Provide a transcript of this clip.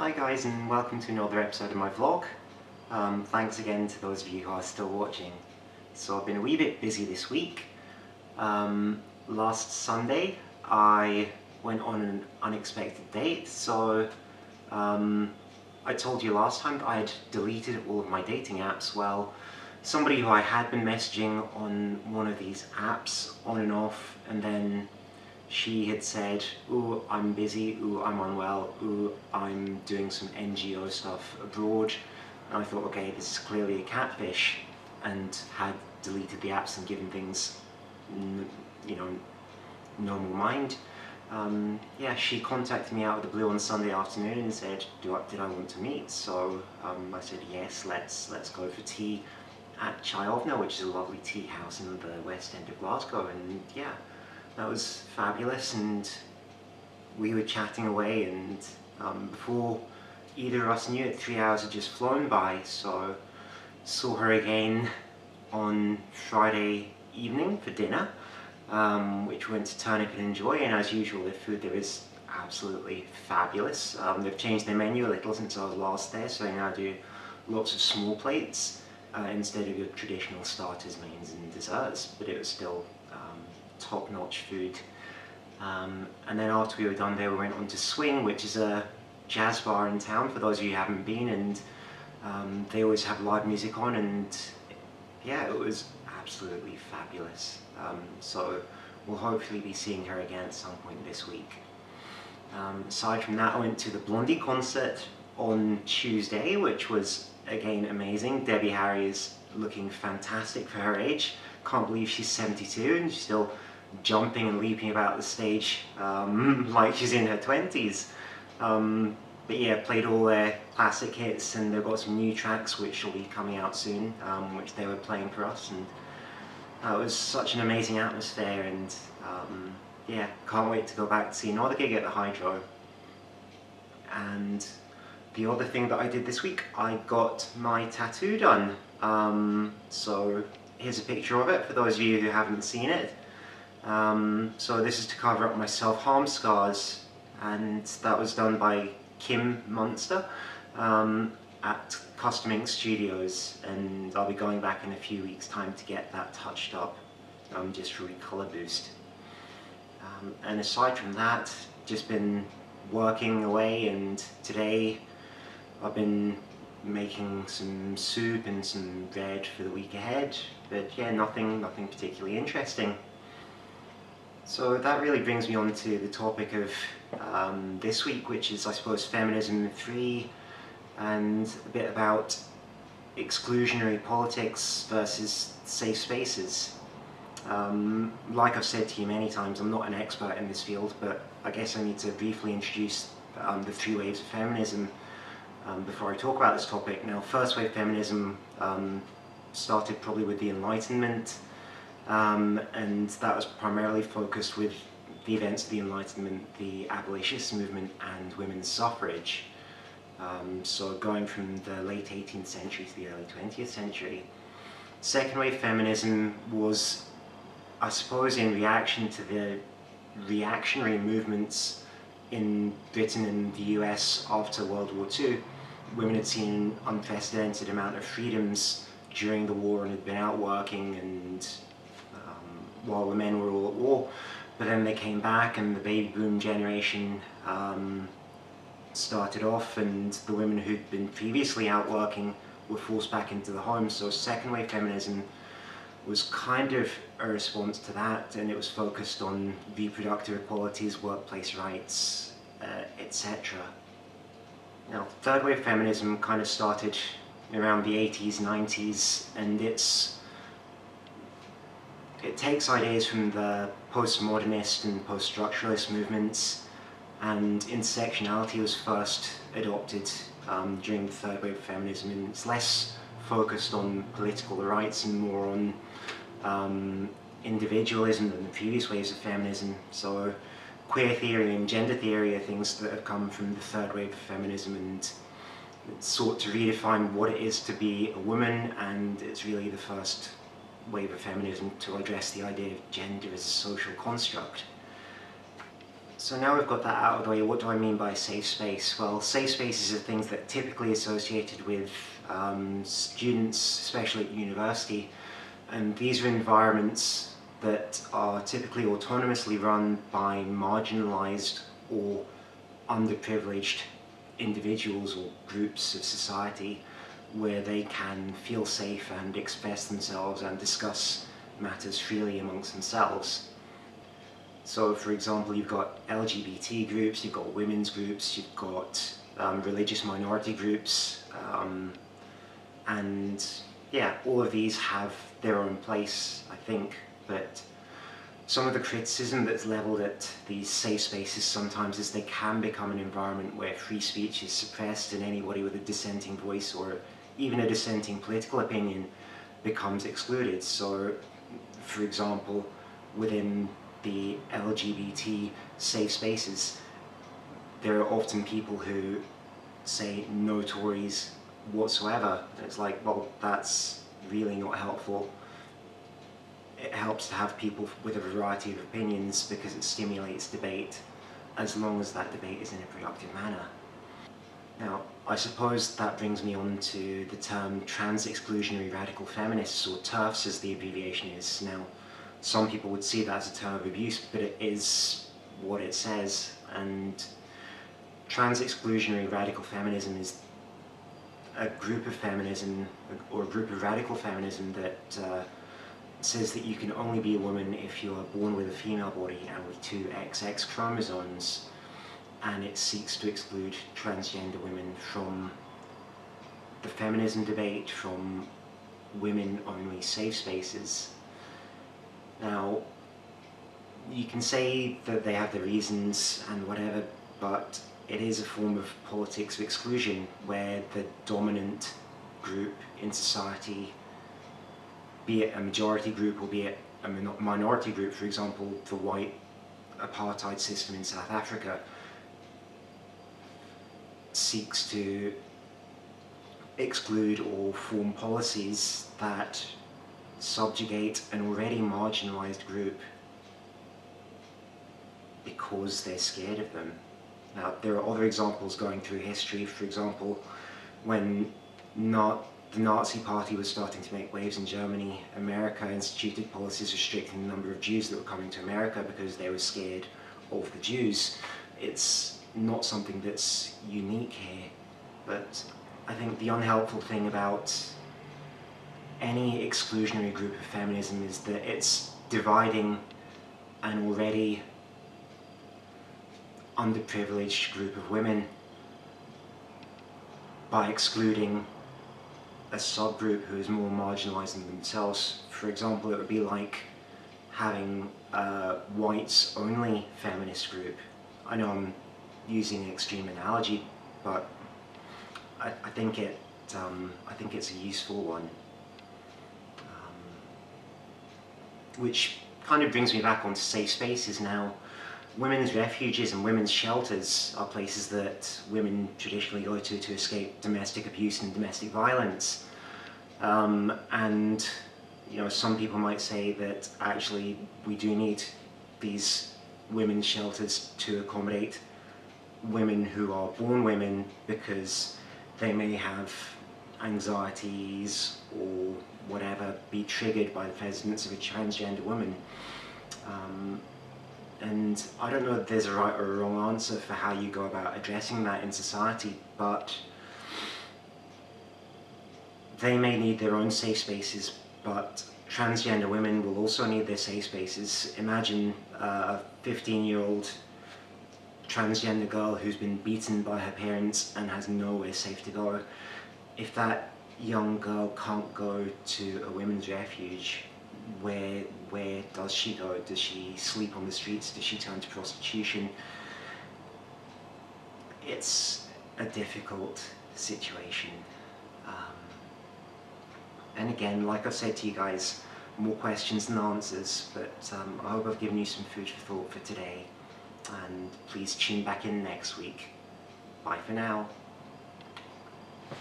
Hi guys, and welcome to another episode of my vlog. Thanks again to those of you who are still watching. So I've been a wee bit busy this week. Last Sunday I went on an unexpected date. I told you last time that I had deleted all of my dating apps. Well, somebody who I had been messaging on one of these apps on and off, and then she had said, "Ooh, I'm busy, ooh, I'm unwell, ooh, I'm doing some NGO stuff abroad." And I thought, okay, this is clearly a catfish, and had deleted the apps and given things, normal mind. Yeah, she contacted me out of the blue on Sunday afternoon and said, did I want to meet? So I said, yes, let's go for tea at Chaiovna, which is a lovely tea house in the West End of Glasgow, and yeah, that was fabulous. And we were chatting away, and before either of us knew it, 3 hours had just flown by. So saw her again on Friday evening for dinner, which we went to Turnip and Enjoy, and as usual the food there is absolutely fabulous. They've changed their menu a little since I was last there, so they now do lots of small plates instead of your traditional starters, mains and desserts, but it was still top-notch food. And then after we were done there, we went on to Swing, which is a jazz bar in town for those of you who haven't been, and they always have live music on, and yeah, it was absolutely fabulous. So we'll hopefully be seeing her again at some point this week. Aside from that, I went to the Blondie concert on Tuesday, which was again amazing. Debbie Harry is looking fantastic for her age. Can't believe she's 72 and she's still jumping and leaping about the stage like she's in her 20s. But yeah, played all their classic hits, and they've got some new tracks which will be coming out soon, which they were playing for us, and it was such an amazing atmosphere, and yeah, can't wait to go back to see another gig at the Hydro. And the other thing that I did this week, I got my tattoo done. So here's a picture of it for those of you who haven't seen it. So this is to cover up my self-harm scars, and that was done by Kim Munster at Custom Ink Studios, and I'll be going back in a few weeks' time to get that touched up, just for a colour boost. And aside from that, just been working away, and today I've been making some soup and some veg for the week ahead, but yeah, nothing particularly interesting. So that really brings me on to the topic of this week, which is, I suppose, Feminism 3, and a bit about exclusionary politics versus safe spaces. Like I've said to you many times, I'm not an expert in this field, but I guess I need to briefly introduce the three waves of feminism before I talk about this topic. Now, first wave feminism started probably with the Enlightenment, and that was primarily focused with the events of the Enlightenment, the abolitionist movement and women's suffrage. So going from the late 18th century to the early 20th century. Second wave feminism was, I suppose, in reaction to the reactionary movements in Britain and the US after World War II. Women had seen an unprecedented amount of freedoms during the war and had been out working, and while the men were all at war. But then they came back, and the baby boom generation started off, and the women who'd been previously out working were forced back into the home. So second wave feminism was kind of a response to that, and it was focused on reproductive equalities, workplace rights, etc. Now, third wave feminism kind of started around the 80s, 90s, and it takes ideas from the postmodernist and post-structuralist movements, and intersectionality was first adopted during the third wave of feminism, and it's less focused on political rights and more on individualism than the previous waves of feminism. So queer theory and gender theory are things that have come from the third wave of feminism, and it's sought to redefine what it is to be a woman, and it's really the first wave of feminism to address the idea of gender as a social construct. So now we've got that out of the way, what do I mean by safe space? Well, safe spaces are things that are typically associated with students, especially at university, and these are environments that are typically autonomously run by marginalized or underprivileged individuals or groups of society, where they can feel safe and express themselves and discuss matters freely amongst themselves. So for example, you've got LGBT groups, you've got women's groups, you've got religious minority groups, and yeah, all of these have their own place, I think, but some of the criticism that's levelled at these safe spaces sometimes is they can become an environment where free speech is suppressed and anybody with a dissenting voice or even a dissenting political opinion becomes excluded. So, for example, within the LGBT safe spaces, there are often people who say no Tories whatsoever. And it's like, well, that's really not helpful. It helps to have people with a variety of opinions because it stimulates debate, as long as that debate is in a productive manner. Now, I suppose that brings me on to the term trans-exclusionary radical feminists, or TERFs as the abbreviation is. Now, some people would see that as a term of abuse, but it is what it says, and trans-exclusionary radical feminism is a group of feminism, or a group of radical feminism that says that you can only be a woman if you are born with a female body and with two XX chromosomes, and it seeks to exclude transgender women from the feminism debate, from women-only safe spaces. Now, you can say that they have the reasons and whatever, but it is a form of politics of exclusion where the dominant group in society, be it a majority group or be it a minority group, for example, the white apartheid system in South Africa, seeks to exclude or form policies that subjugate an already marginalized group because they're scared of them. Now, there are other examples going through history. For example, when the Nazi Party was starting to make waves in Germany, America instituted policies restricting the number of Jews that were coming to America because they were scared of the Jews. It's not something that's unique here, but I think the unhelpful thing about any exclusionary group of feminism is that it's dividing an already underprivileged group of women by excluding a subgroup who is more marginalised than themselves. For example, it would be like having a whites-only feminist group. I know I'm using an extreme analogy, but I think it's a useful one. Which kind of brings me back onto safe spaces now. Women's refuges and women's shelters are places that women traditionally go to escape domestic abuse and domestic violence. And you know, some people might say that actually we do need these women's shelters to accommodate women who are born women because they may have anxieties or whatever be triggered by the presence of a transgender woman. And I don't know if there's a right or a wrong answer for how you go about addressing that in society, but they may need their own safe spaces, but transgender women will also need their safe spaces. Imagine a 15-year-old transgender girl who's been beaten by her parents and has nowhere safe to go. If that young girl can't go to a women's refuge, where does she go? Does she sleep on the streets? Does she turn to prostitution? It's a difficult situation. And again, like I've said to you guys, more questions than answers, but I hope I've given you some food for thought for today, and please tune back in next week. Bye for now.